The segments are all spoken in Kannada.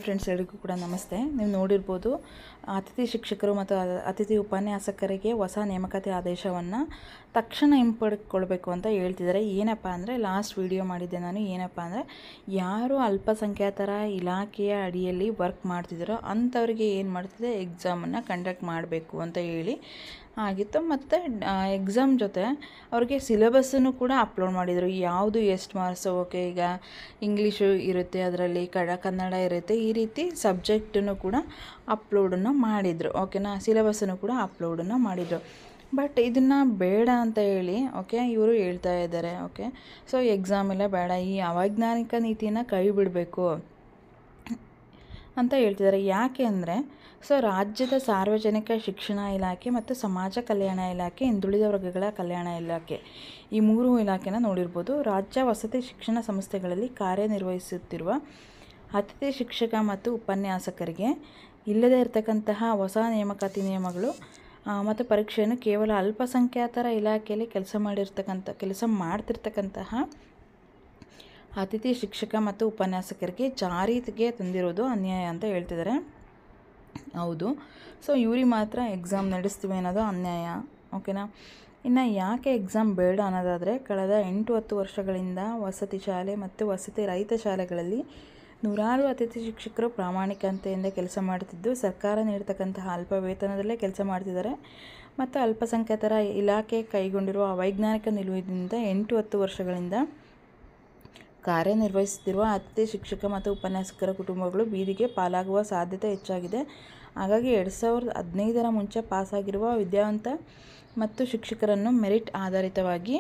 ಫ್ರೆಂಡ್ಸ್ ಎಲ್ಲರಿಗೂ ಕೂಡ ನಮಸ್ತೆ. ನೀವು ನೋಡಿರ್ಬೋದು ಅತಿಥಿ ಶಿಕ್ಷಕರು ಮತ್ತು ಅತಿಥಿ ಉಪನ್ಯಾಸಕರಿಗೆ ಹೊಸ ನೇಮಕಾತಿ ಆದೇಶವನ್ನು ತಕ್ಷಣ ಹಿಂಪಡೆದುಕೊಳ್ಬೇಕು ಅಂತ ಹೇಳ್ತಿದ್ದಾರೆ. ಏನಪ್ಪ ಅಂದರೆ ಲಾಸ್ಟ್ ವಿಡಿಯೋ ಮಾಡಿದ್ದೆ ನಾನು. ಏನಪ್ಪ ಅಂದರೆ ಯಾರು ಅಲ್ಪಸಂಖ್ಯಾತರ ಇಲಾಖೆಯ ಅಡಿಯಲ್ಲಿ ವರ್ಕ್ ಮಾಡ್ತಿದ್ದಾರೋ ಅಂಥವ್ರಿಗೆ ಏನು ಮಾಡ್ತಿದೆ ಎಕ್ಸಾಮನ್ನು ಕಂಡಕ್ಟ್ ಮಾಡಬೇಕು ಅಂತ ಹೇಳಿ ಆಗಿತ್ತು. ಮತ್ತು ಎಕ್ಸಾಮ್ ಜೊತೆ ಅವ್ರಿಗೆ ಸಿಲೆಬಸ್ಸನ್ನು ಕೂಡ ಅಪ್ಲೋಡ್ ಮಾಡಿದರು. ಯಾವುದು ಎಷ್ಟು ಮಾರ್ಕ್ಸ್, ಓಕೆ ಈಗ ಇಂಗ್ಲೀಷು ಇರುತ್ತೆ, ಅದರಲ್ಲಿ ಕನ್ನಡ ಇರುತ್ತೆ, ಈ ರೀತಿ ಸಬ್ಜೆಕ್ಟನ್ನು ಕೂಡ ಅಪ್ಲೋಡನ್ನು ಮಾಡಿದರು. ಓಕೆನಾ, ಸಿಲೆಬಸ್ಸನ್ನು ಕೂಡ ಅಪ್ಲೋಡನ್ನು ಮಾಡಿದರು. ಬಟ್ ಇದನ್ನು ಬೇಡ ಅಂತ ಹೇಳಿ ಇವರು ಹೇಳ್ತಾ ಇದ್ದಾರೆ. ಸೊ ಎಕ್ಸಾಮ್ ಎಲ್ಲ ಬೇಡ, ಈ ಅವೈಜ್ಞಾನಿಕ ನೀತಿಯನ್ನು ಕೈ ಬಿಡಬೇಕು ಅಂತ ಹೇಳ್ತಿದ್ದಾರೆ. ಯಾಕೆ ಅಂದರೆ ರಾಜ್ಯದ ಸಾರ್ವಜನಿಕ ಶಿಕ್ಷಣ ಇಲಾಖೆ ಮತ್ತು ಸಮಾಜ ಕಲ್ಯಾಣ ಇಲಾಖೆ, ಹಿಂದುಳಿದ ವರ್ಗಗಳ ಕಲ್ಯಾಣ ಇಲಾಖೆ, ಈ ಮೂರು ಇಲಾಖೆನ ನೋಡಿರ್ಬೋದು. ರಾಜ್ಯ ವಸತಿ ಶಿಕ್ಷಣ ಸಂಸ್ಥೆಗಳಲ್ಲಿ ಕಾರ್ಯನಿರ್ವಹಿಸುತ್ತಿರುವ ಅತಿಥಿ ಶಿಕ್ಷಕ ಮತ್ತು ಉಪನ್ಯಾಸಕರಿಗೆ ಇಲ್ಲದೇ ಇರತಕ್ಕಂತಹ ಹೊಸ ನೇಮಕಾತಿ ನಿಯಮಗಳು ಮತ್ತು ಪರೀಕ್ಷೆಯನ್ನು ಕೇವಲ ಅಲ್ಪಸಂಖ್ಯಾತರ ಇಲಾಖೆಯಲ್ಲಿ ಕೆಲಸ ಮಾಡ್ತಿರ್ತಕ್ಕಂತಹ ಅತಿಥಿ ಶಿಕ್ಷಕ ಮತ್ತು ಉಪನ್ಯಾಸಕರಿಗೆ ಜಾರಿಗೆ ತಂದಿರೋದು ಅನ್ಯಾಯ ಅಂತ ಹೇಳ್ತಿದ್ದಾರೆ. ಹೌದು, ಸೊ ಇವ್ರಿಗೆ ಮಾತ್ರ ಎಕ್ಸಾಮ್ ನಡೆಸ್ತೀವಿ ಅನ್ನೋದು ಅನ್ಯಾಯ. ಓಕೆನಾ, ಇನ್ನು ಯಾಕೆ ಎಕ್ಸಾಮ್ ಬೇಡ ಅನ್ನೋದಾದರೆ, ಕಳೆದ 8-10 ವರ್ಷಗಳಿಂದ ವಸತಿ ಶಾಲೆ ಮತ್ತು ವಸತಿ ರಹಿತ ಶಾಲೆಗಳಲ್ಲಿ ನೂರಾರು ಅತಿಥಿ ಶಿಕ್ಷಕರು ಪ್ರಾಮಾಣಿಕತೆಯಿಂದ ಕೆಲಸ ಮಾಡ್ತಿದ್ದು ಸರ್ಕಾರ ನೀಡ್ತಕ್ಕಂತಹ ಅಲ್ಪ ವೇತನದಲ್ಲೇ ಕೆಲಸ ಮಾಡ್ತಿದ್ದಾರೆ. ಮತ್ತು ಅಲ್ಪಸಂಖ್ಯಾತರ ಇಲಾಖೆ ಕೈಗೊಂಡಿರುವ ಅವೈಜ್ಞಾನಿಕ ನಿಲುವಿನಿಂದ 8-10 ವರ್ಷಗಳಿಂದ ಕಾರ್ಯನಿರ್ವಹಿಸುತ್ತಿರುವ ಅತಿಥಿ ಶಿಕ್ಷಕ ಮತ್ತು ಉಪನ್ಯಾಸಕರ ಕುಟುಂಬಗಳು ಬೀದಿಗೆ ಪಾಲಾಗುವ ಸಾಧ್ಯತೆ ಹೆಚ್ಚಾಗಿದೆ. ಹಾಗಾಗಿ 2015ರ ಮುಂಚೆ ಪಾಸಾಗಿರುವ ವಿದ್ಯಾವಂತ ಮತ್ತು ಶಿಕ್ಷಕರನ್ನು ಮೆರಿಟ್ ಆಧಾರಿತವಾಗಿ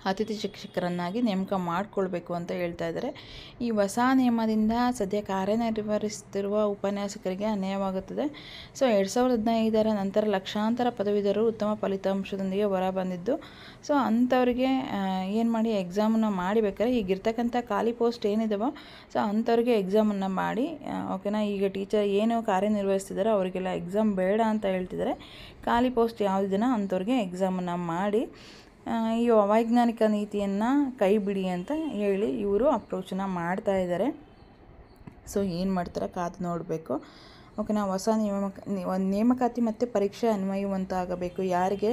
ಅತಿಥಿ ಶಿಕ್ಷಕರನ್ನಾಗಿ ನೇಮಕ ಮಾಡಿಕೊಳ್ಬೇಕು ಅಂತ ಹೇಳ್ತಾ ಇದ್ದಾರೆ. ಈ ಹೊಸ ನಿಯಮದಿಂದ ಸದ್ಯ ಕಾರ್ಯನಿರ್ವಹಿಸುತ್ತಿರುವ ಉಪನ್ಯಾಸಕರಿಗೆ ಅನ್ಯಾಯವಾಗುತ್ತದೆ. ಸೊ 2015ರ ನಂತರ ಲಕ್ಷಾಂತರ ಪದವೀಧರರು ಉತ್ತಮ ಫಲಿತಾಂಶದೊಂದಿಗೆ ಹೊರಬಂದಿದ್ದು, ಸೊ ಅಂಥವ್ರಿಗೆ ಏನು ಮಾಡಿ ಎಕ್ಸಾಮನ್ನು ಮಾಡಿಬೇಕಾದ್ರೆ ಈಗಿರ್ತಕ್ಕಂಥ ಖಾಲಿ ಪೋಸ್ಟ್ ಏನಿದಾವೋ ಸೊ ಅಂಥವ್ರಿಗೆ ಎಕ್ಸಾಮನ್ನು ಮಾಡಿ ಓಕೆನಾ. ಈಗ ಟೀಚರ್ ಏನು ಕಾರ್ಯನಿರ್ವಹಿಸ್ತಿದ್ದಾರೋ ಅವರಿಗೆಲ್ಲ ಎಕ್ಸಾಮ್ ಬೇಡ ಅಂತ ಹೇಳ್ತಿದ್ದಾರೆ. ಖಾಲಿ ಪೋಸ್ಟ್ ಯಾವುದಿದೆಯೋ ಅಂಥವ್ರಿಗೆ ಎಕ್ಸಾಮನ್ನು ಮಾಡಿ ಈ ಅವೈಜ್ಞಾನಿಕ ನೀತಿಯನ್ನು ಕೈ ಬಿಡಿ ಅಂತ ಹೇಳಿ ಇವರು ಅಪ್ರೋಚನ್ನು ಮಾಡ್ತಾ ಇದ್ದಾರೆ. ಸೊ ಏನು ಮಾಡ್ತಾರೆ ಕಾದು ನೋಡಬೇಕು. ಓಕೆನಾ, ಹೊಸ ನೇಮಕಾತಿ ಮತ್ತು ಪರೀಕ್ಷೆ ಅನ್ವಯಿಸುವಂತಾಗಬೇಕು. ಯಾರಿಗೆ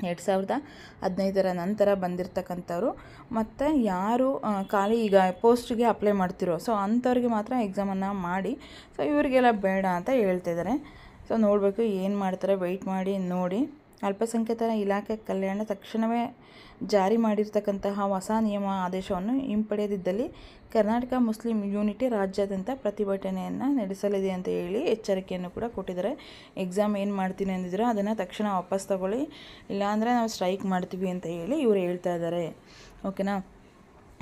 2015ರ ನಂತರ ಬಂದಿರತಕ್ಕಂಥವ್ರು ಮತ್ತು ಯಾರು ಖಾಲಿ ಈಗ ಪೋಸ್ಟ್ಗೆ ಅಪ್ಲೈ ಮಾಡ್ತಿರೋ ಸೊ ಅಂಥವ್ರಿಗೆ ಮಾತ್ರ ಎಕ್ಸಾಮನ್ನು ಮಾಡಿ. ಸೊ ಇವರಿಗೆಲ್ಲ ಬೇಡ ಅಂತ ಹೇಳ್ತಿದ್ದಾರೆ. ಸೊ ನೋಡಬೇಕು ಏನು ಮಾಡ್ತಾರೆ, ವೆಯ್ಟ್ ಮಾಡಿ ನೋಡಿ. ಅಲ್ಪಸಂಖ್ಯಾತರ ಇಲಾಖೆ ಕಲ್ಯಾಣ ತಕ್ಷಣವೇ ಜಾರಿ ಮಾಡಿರ್ತಕ್ಕಂತಹ ಹೊಸ ನಿಯಮ ಆದೇಶವನ್ನು ಹಿಂಪಡೆಯದಿದ್ದಲ್ಲಿ ಕರ್ನಾಟಕ ಮುಸ್ಲಿಂ ಯೂನಿಟಿ ರಾಜ್ಯಾದ್ಯಂತ ಪ್ರತಿಭಟನೆಯನ್ನು ನಡೆಸಲಿದೆ ಅಂತ ಹೇಳಿ ಎಚ್ಚರಿಕೆಯನ್ನು ಕೂಡ ಕೊಟ್ಟಿದ್ದಾರೆ. ಎಕ್ಸಾಮ್ ಏನು ಮಾಡ್ತೀನಿ ಅಂದಿದ್ರು ಅದನ್ನು ತಕ್ಷಣ ವಾಪಸ್ ತಗೊಳ್ಳಿ, ಇಲ್ಲಾಂದರೆ ನಾವು ಸ್ಟ್ರೈಕ್ ಮಾಡ್ತೀವಿ ಅಂತ ಹೇಳಿ ಇವರು ಹೇಳ್ತಾ ಇದ್ದಾರೆ. ಓಕೆನಾ,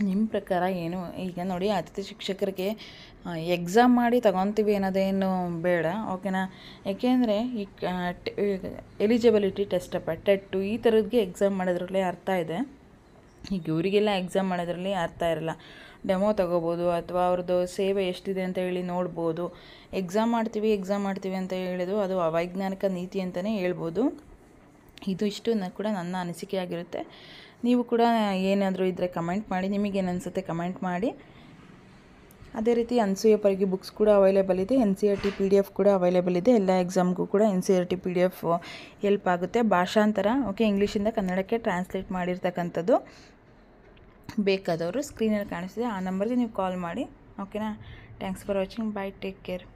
ನಿಮ್ಮ ಪ್ರಕಾರ ಏನು? ಈಗ ನೋಡಿ, ಅತಿಥಿ ಶಿಕ್ಷಕರಿಗೆ ಎಕ್ಸಾಮ್ ಮಾಡಿ ತಗೊತೀವಿ ಅನ್ನೋದೇನು ಬೇಡ. ಓಕೆನಾ, ಏಕೆಂದರೆ ಈ ಎಲಿಜಿಬಿಲಿಟಿ ಟೆಸ್ಟಪ್ಪ ಟೆಟ್ಟು ಈ ಥರದ್ಗೆ ಎಕ್ಸಾಮ್ ಮಾಡೋದ್ರಲ್ಲಿ ಅರ್ಥ ಇದೆ. ಈಗ ಇವರಿಗೆಲ್ಲ ಎಕ್ಸಾಮ್ ಮಾಡೋದ್ರಲ್ಲಿ ಅರ್ಥ ಇರಲ್ಲ. ಡೆಮೋ ತೊಗೋಬೋದು ಅಥವಾ ಅವ್ರದ್ದು ಸೇವೆ ಎಷ್ಟಿದೆ ಅಂತ ಹೇಳಿ ನೋಡ್ಬೋದು. ಎಕ್ಸಾಮ್ ಮಾಡ್ತೀವಿ ಅಂತ ಹೇಳಿದ್ರು ಅದು ಅವೈಜ್ಞಾನಿಕ ನೀತಿ ಅಂತಲೇ ಹೇಳ್ಬೋದು. ಇಷ್ಟು ಕೂಡ ನನ್ನ ಅನಿಸಿಕೆ ಆಗಿರುತ್ತೆ. ನೀವು ಕೂಡ ಏನಾದರೂ ಇದ್ದರೆ ಕಮೆಂಟ್ ಮಾಡಿ, ನಿಮಗೇನು ಅನಿಸುತ್ತೆ ಕಮೆಂಟ್ ಮಾಡಿ. ಅದೇ ರೀತಿ ಅನಸೂಯ ಪರಿಗೆ ಬುಕ್ಸ್ ಕೂಡ ಅವೈಲೇಬಲ್ ಇದೆ. NCERT PDF ಕೂಡ ಅವೈಲೇಬಲ್ ಇದೆ. ಎಲ್ಲ ಎಕ್ಸಾಮ್ಗೂ ಕೂಡ NCERT PDF ಹೆಲ್ಪ್ ಆಗುತ್ತೆ. ಭಾಷಾಂತರ ಇಂಗ್ಲೀಷಿಂದ ಕನ್ನಡಕ್ಕೆ ಟ್ರಾನ್ಸ್ಲೇಟ್ ಮಾಡಿರ್ತಕ್ಕಂಥದ್ದು. ಬೇಕಾದವರು ಸ್ಕ್ರೀನಲ್ಲಿ ಕಾಣಿಸ್ತಿದೆ ಆ ನಂಬರ್ಗೆ ನೀವು ಕಾಲ್ ಮಾಡಿ. ಓಕೆನಾ, thanks for watching. By, take care.